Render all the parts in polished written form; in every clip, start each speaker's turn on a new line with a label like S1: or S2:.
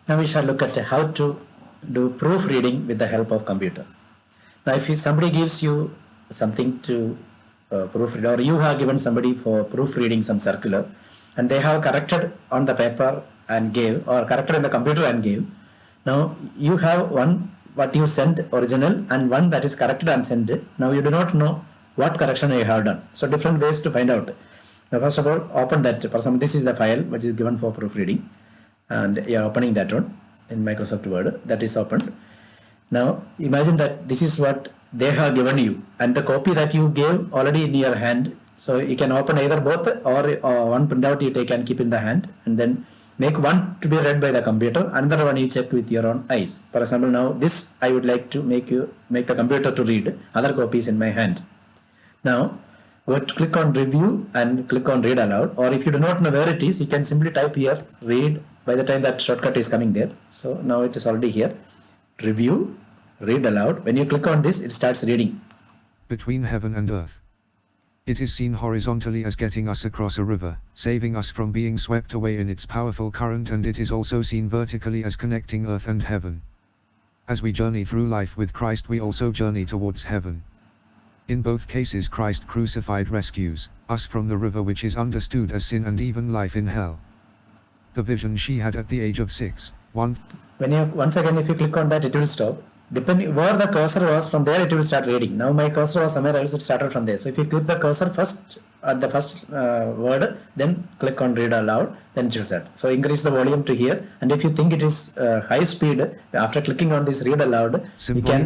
S1: Now we shall look at how to do proofreading with the help of computer. Now if somebody gives you something to proofread, or you have given somebody for proofreading some circular, and they have corrected on the paper and gave, or corrected in the computer and gave. Now you have one what you sent original and one that is corrected and sent. Now you do not know what correction you have done. So different ways to find out. Now first of all, open that. For example, this is the file which is given for proofreading, and you are opening that one in Microsoft Word. That is opened. Now imagine that this is what they have given you, and the copy that you gave already in your hand. So you can open either both, or one printout you take and keep in the hand, and then make one to be read by the computer, another one you check with your own eyes. For example, now this I would like to make the computer to read. Other copies in my hand. Now go to click on review and click on read aloud, or if you do not know where it is, you can simply type here read by the time that shortcut is coming there. So now it is already here. Review, read aloud. When you click on this, it starts reading.
S2: Between heaven and earth. It is seen horizontally as getting us across a river, saving us from being swept away in its powerful current, and it is also seen vertically as connecting earth and heaven. As we journey through life with Christ, we also journey towards heaven. In both cases, Christ crucified rescues us from the river which is understood as sin and even life in hell. The vision she had at the age of 6. When
S1: you once again, if you click on that, it will stop. Depending where the cursor was, from there it will start reading. Now my cursor was somewhere else, it started from there. So if you click the cursor first at the first word, then click on read aloud, then it will start. So increase the volume to here, and if you think it is high speed, after clicking on this read aloud, you can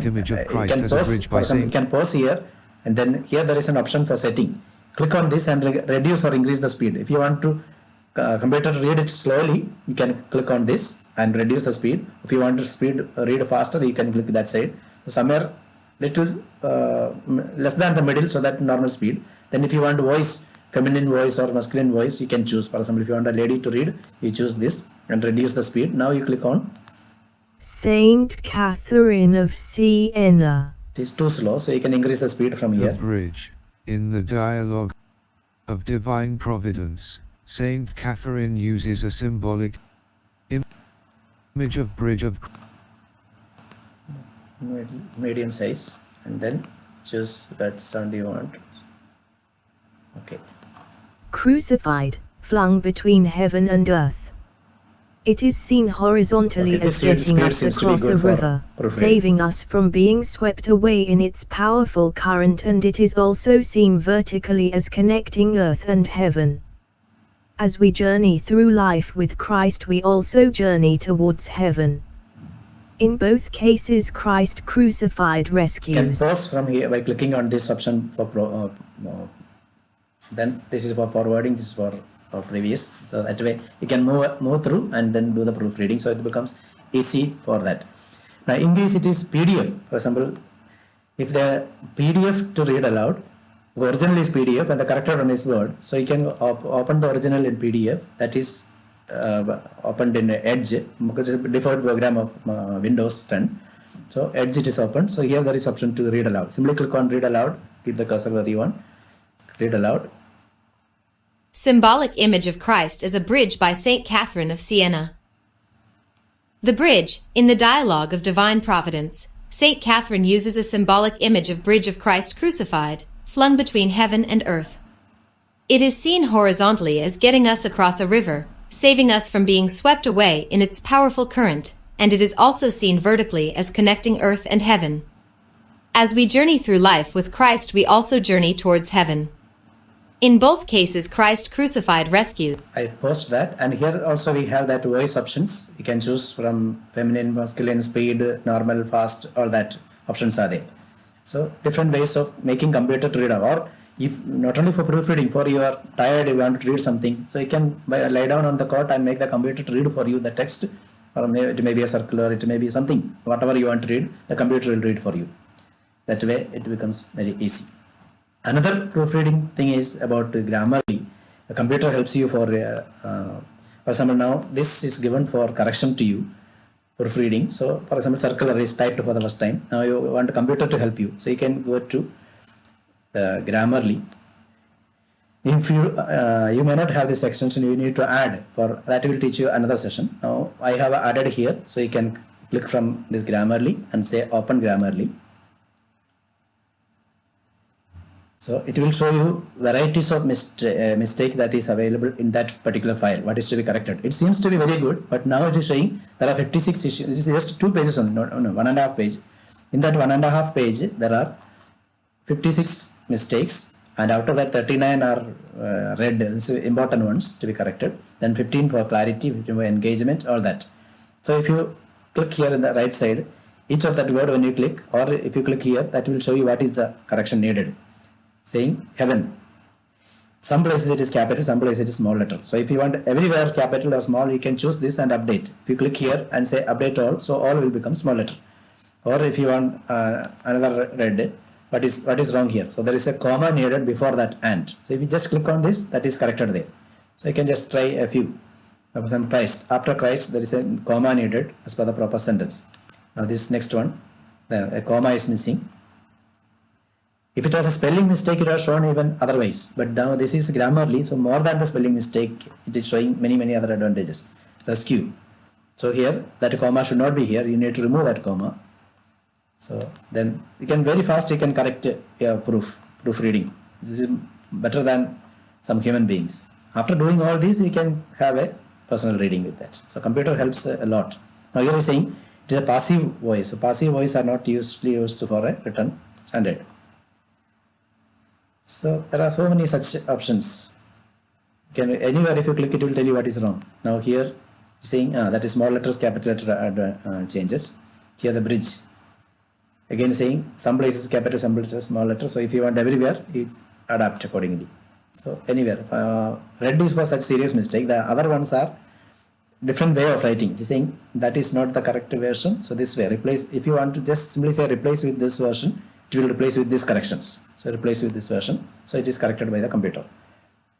S1: pause here, and then here there is an option for setting. Click on this and reduce or increase the speed. If you want to computer read it slowly, you can click on this and reduce the speed. If you want to read faster, you can click that side. So somewhere little less than the middle, so that normal speed. Then if you want voice, feminine voice or masculine voice, you can choose. For example, if you want a lady to read, you choose this and reduce the speed. Now you click on
S3: Saint Catherine of Siena.
S1: It is too slow, so you can increase the speed from here.
S2: The bridge in the dialogue of divine providence. Saint Catherine uses a symbolic image of bridge of
S1: medium size, and then choose what sound you want. Okay.
S3: Crucified, flung between heaven and earth. It is seen horizontally as getting us across a river, saving us from being swept away in its powerful current, and it is also seen vertically as connecting earth and heaven. As we journey through life with Christ, we also journey towards heaven. In both cases, Christ crucified rescues.
S1: You can pause from here by clicking on this option for then this is for forwarding, this is for previous. So that way you can move through and then do the proofreading, so it becomes easy for that. Now in this it is PDF. For example, if the PDF to read aloud, the original is PDF and the corrected one is Word. So you can open the original in PDF, that is opened in Edge, because it's a default program of Windows 10. So Edge it is open. So here there is option to read aloud. Simply click on read aloud, keep the cursor where you want. Read aloud.
S4: Symbolic image of Christ as a bridge by Saint Catherine of Siena. The bridge, in the dialogue of divine providence, Saint Catherine uses a symbolic image of bridge of Christ crucified, flung between heaven and earth. It is seen horizontally as getting us across a river, saving us from being swept away in its powerful current, and it is also seen vertically as connecting earth and heaven. As we journey through life with Christ, we also journey towards heaven. In both cases, Christ crucified rescued.
S1: I post that, and here also we have that voice options. You can choose from feminine, masculine, speed, normal, fast, all that options are there. So different ways of making computer to read, or if not only for proofreading, for you are tired, you want to read something, so you can lie down on the cot and make the computer to read for you the text, or it may be a circular, it may be something, whatever you want to read, the computer will read for you. That way it becomes very easy. Another proofreading thing is about Grammarly. The computer helps you for For example, now this is given for correction to you, proofreading. So, for example, circular is typed for the first time. Now you want a computer to help you. So, you can go to Grammarly. If you may not have this extension, you need to add. For that, will teach you another session. Now, I have added here. So, you can click from this Grammarly and say open Grammarly. So it will show you varieties of mistake that is available in that particular file, what is to be corrected. It seems to be very good, but now it is showing there are 56 issues. It is just 2 pages only, no, 1.5 page. In that 1.5 page, there are 56 mistakes, and out of that 39 are red, this is important ones to be corrected. Then 15 for clarity, 15 for engagement, all that. So if you click here in the right side, each of that word when you click, or if you click here, that will show you what is the correction needed. Saying heaven. Some places it is capital, some places it is small letter. So if you want everywhere capital or small, you can choose this and update. If you click here and say update all, so all will become small letter. Or if you want another red, what is wrong here? So there is a comma needed before that and. So if you just click on this, that is corrected there. So you can just try a few. For example, Christ. After Christ, there is a comma needed as per the proper sentence. Now this next one, a comma is missing. If it was a spelling mistake, it was shown even otherwise. But now this is Grammarly, so more than the spelling mistake, it is showing many other advantages. Rescue. So here, that comma should not be here. You need to remove that comma. So then you can very fast, you can correct your proofreading. This is better than some human beings. After doing all these, you can have a personal reading with that. So computer helps a lot. Now here is saying it is a passive voice. So passive voice are not usually used for a written standard. So there are so many such options. Anywhere if you click, it will tell you what is wrong. Now here saying that is small letters, capital letter changes. Here the bridge. Again saying some places capital, some places small letters. So if you want everywhere, it adapt accordingly. So anywhere. Red is for such serious mistake. The other ones are different way of writing. It is saying that is not the correct version. So this way replace. If you want to just simply say replace with this version, it will replace with these corrections. So replace with this version. So it is corrected by the computer.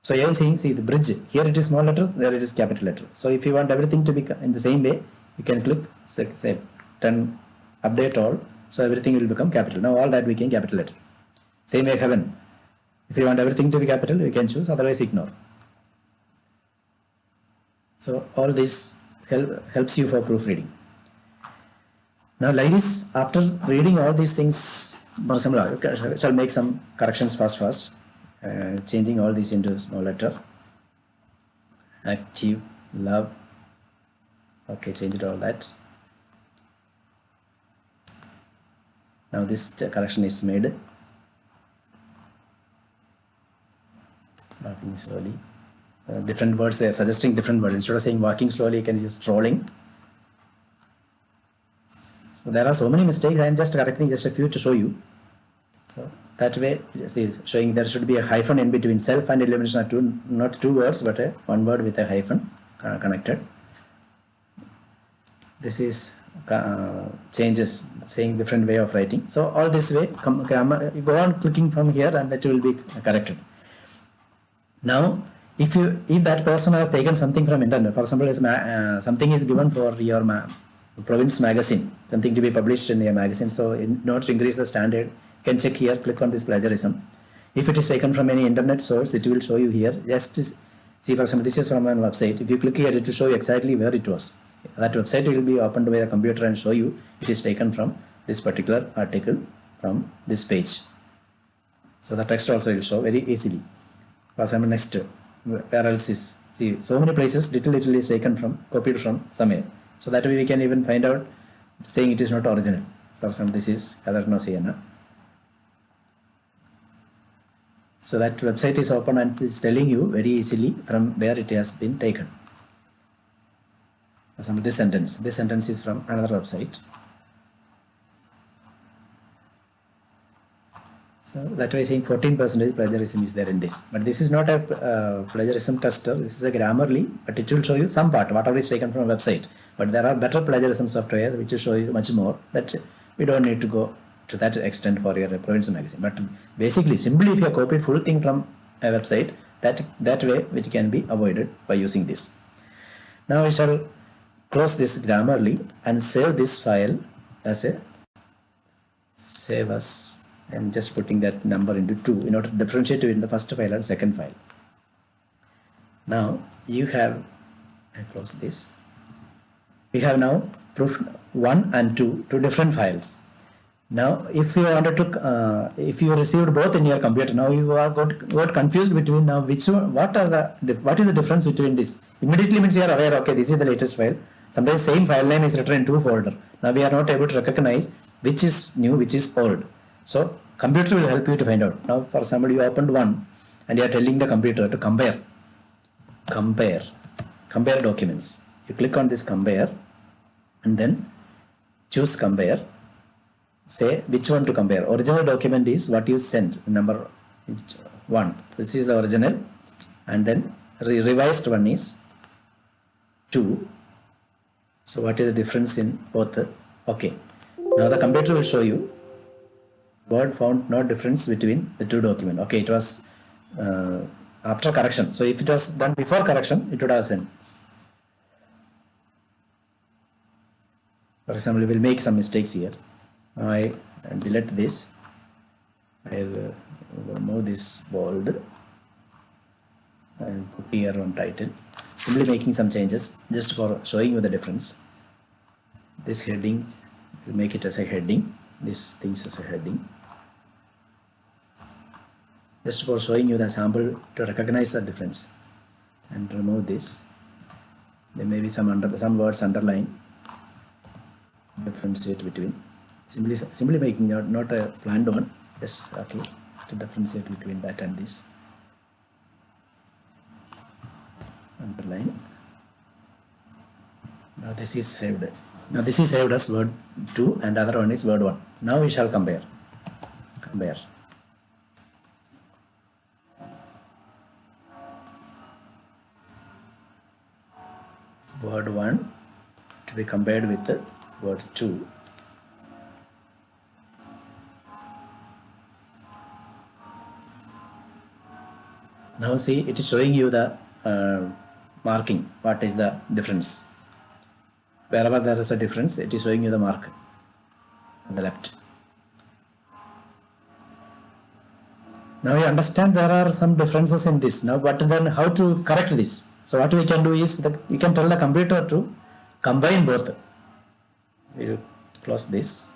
S1: So here is saying, see the bridge. Here it is small letters, there it is capital letter. So if you want everything to be in the same way, you can click say 10 update all. So everything will become capital. Now all that became capital letter. Same way heaven. If you want everything to be capital, you can choose, otherwise ignore. So all this helps you for proofreading. Now like this, after reading all these things, for example, I shall make some corrections fast. Changing all these into small letter. Active, love. Okay, change it all that. Now this correction is made. Walking slowly. Different words, they are suggesting different words. Instead of saying walking slowly, you can use strolling. So there are so many mistakes. I am just correcting just a few to show you. So that way, see, showing there should be a hyphen in between. Self and elimination are not two words, but one word with a hyphen connected. This is changes, saying different way of writing. So all this way, grammar, you go on clicking from here, and that will be corrected. Now, if that person has taken something from internet, for example, something is given for your province magazine, something to be published in your magazine. So in order to increase the standard, you can check here, click on this plagiarism. If it is taken from any internet source, it will show you here. Just see, for example, this is from a website. If you click here, it will show you exactly where it was. That website will be opened by the computer and show you it is taken from this particular article from this page. So the text also will show very easily. For example, next, where else is, see, so many places, little is taken from, copied from somewhere. So that way we can even find out saying it is not original. So for example, this is Kadarno Siena. So that website is open and is telling you very easily from where it has been taken. For example, this sentence is from another website. So that way saying 14% plagiarism is there in this. But this is not a plagiarism tester. This is a Grammarly, but it will show you some part, whatever is taken from a website. But there are better plagiarism software which will show you much more, that we don't need to go to that extent for your province magazine. But basically, simply if you copy full thing from a website, that way it can be avoided by using this. Now we shall close this Grammarly and save this file as a save as. I'm just putting that number into 2 in order to differentiate between the first file and second file. Now you have, I close this. We have now proof 1 and 2 different files. Now if you wanted to, if you received both in your computer, now you are got confused between now which one, what is the difference between this? Immediately means you are aware, okay, this is the latest file. Sometimes same file name is written in 2 folders. Now we are not able to recognize which is new, which is old. So computer will help you to find out. Now for example, you opened one and you are telling the computer to compare documents. You click on this compare and then choose compare. Say which one to compare. Original document is what you sent, number 1. This is the original, and then revised one is 2. So what is the difference in both? Okay. Now the computer will show you Word found no difference between the 2 documents. Okay, it was after correction. So if it was done before correction, it would have sent. For example, we will make some mistakes here. I delete this. I will remove this bold and put here on title. Simply making some changes just for showing you the difference. This heading, we'll make it as a heading. This things as a heading. Just for showing you the sample to recognize the difference. And remove this. There may be some words underlined. Differentiate between. Simply making not a planned one. Just okay to differentiate between that and this. Underline. Now this is saved. Now this is saved as word 2 and other one is word 1. Now we shall compare. Word 1 to be compared with the word 2. Now see, it is showing you the marking. What is the difference? Wherever there is a difference, it is showing you the mark on the left. Now you understand there are some differences in this. Now, but then how to correct this? So what we can do is that you can tell the computer to combine both. We will close this.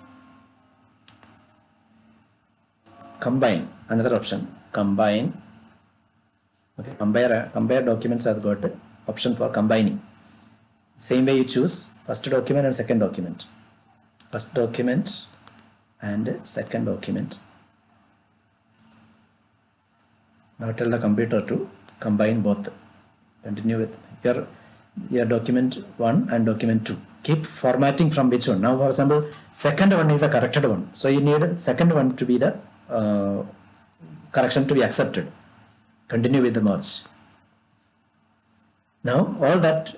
S1: Combine, another option. Combine. Okay, compare documents has got the option for combining. Same way you choose first document and second document. First document and second document. Now tell the computer to combine both. Continue with your document 1 and document 2. Keep formatting from which one. Now for example, second one is the corrected one. So you need second one to be the correction to be accepted. Continue with the merge. Now all that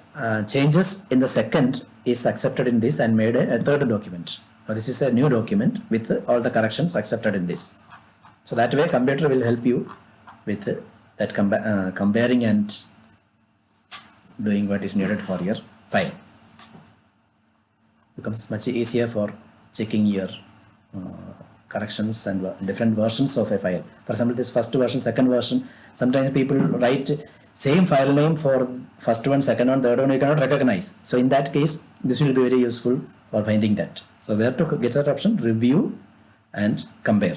S1: changes in the second is accepted in this and made a third document. Now this is a new document with all the corrections accepted in this. So that way computer will help you with that comparing and doing what is needed for your file. Becomes much easier for checking your corrections and different versions of a file. For example, this first version, second version, sometimes people write same file name for first one, second one, third one, you cannot recognize. So in that case, this will be very useful for finding that. So where to get that option? Review and compare.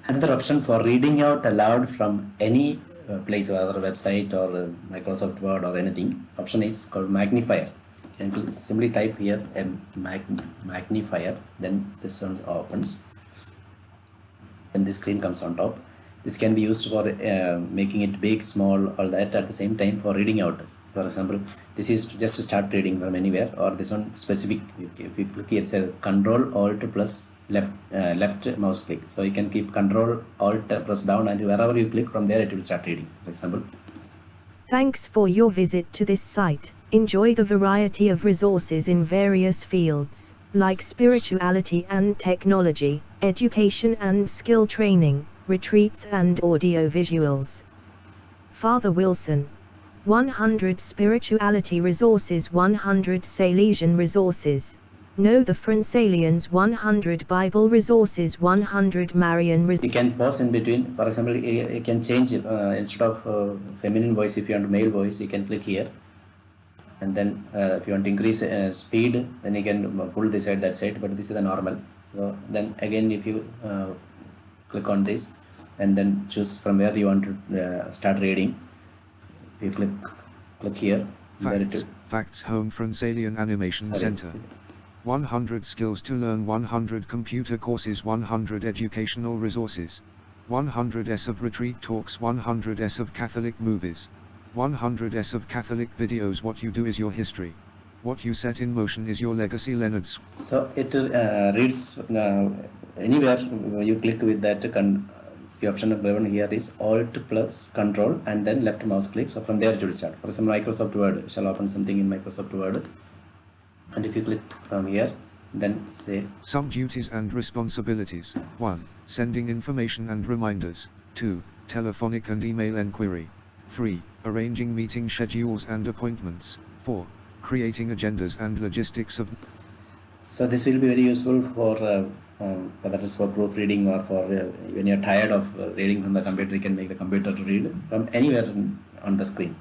S1: Another option for reading out aloud from any place or other website or Microsoft Word or anything, option is called magnifier. You can simply type here a magnifier, then this one opens and this screen comes on top. This can be used for making it big, small, all that at the same time for reading out. For example, this is just to start reading from anywhere, or this one specific. If you click here, it says Control Alt plus left mouse click. So you can keep Control Alt press down, and wherever you click from there, it will start reading. For example.
S3: Thanks for your visit to this site. Enjoy the variety of resources in various fields, like spirituality and technology, education and skill training, retreats and audio visuals. Father Wilson. 100 Spirituality resources, 100 Salesian resources. Know the Franzalians, 100 Bible resources, 100 Marian
S1: You can pause in between. For example, you can change instead of feminine voice, if you want male voice, you can click here. And then if you want to increase speed, then you can pull this side, that side, but this is the normal. So then again, if you click on this and then choose from where you want to start reading, you click here.
S2: Facts Home Franzalian Animation Center. 100 skills to learn, 100 computer courses, 100 educational resources, 100s of retreat talks, 100s of Catholic movies, 100s of Catholic videos. What you do is your history. What you set in motion is your legacy. Leonard.
S1: So it reads anywhere you click with that. The option of given here is Alt plus Control and then left mouse click. So from there it will start. For example, Microsoft Word. Shall open something in Microsoft Word. And if you click from here, then say
S2: some duties and responsibilities. 1. Sending information and reminders. 2. Telephonic and email enquiry. 3. Arranging meeting schedules and appointments. 4. Creating agendas and logistics of.
S1: So this will be very useful for whether it's for proofreading or for when you're tired of reading from the computer, you can make the computer to read from anywhere on the screen.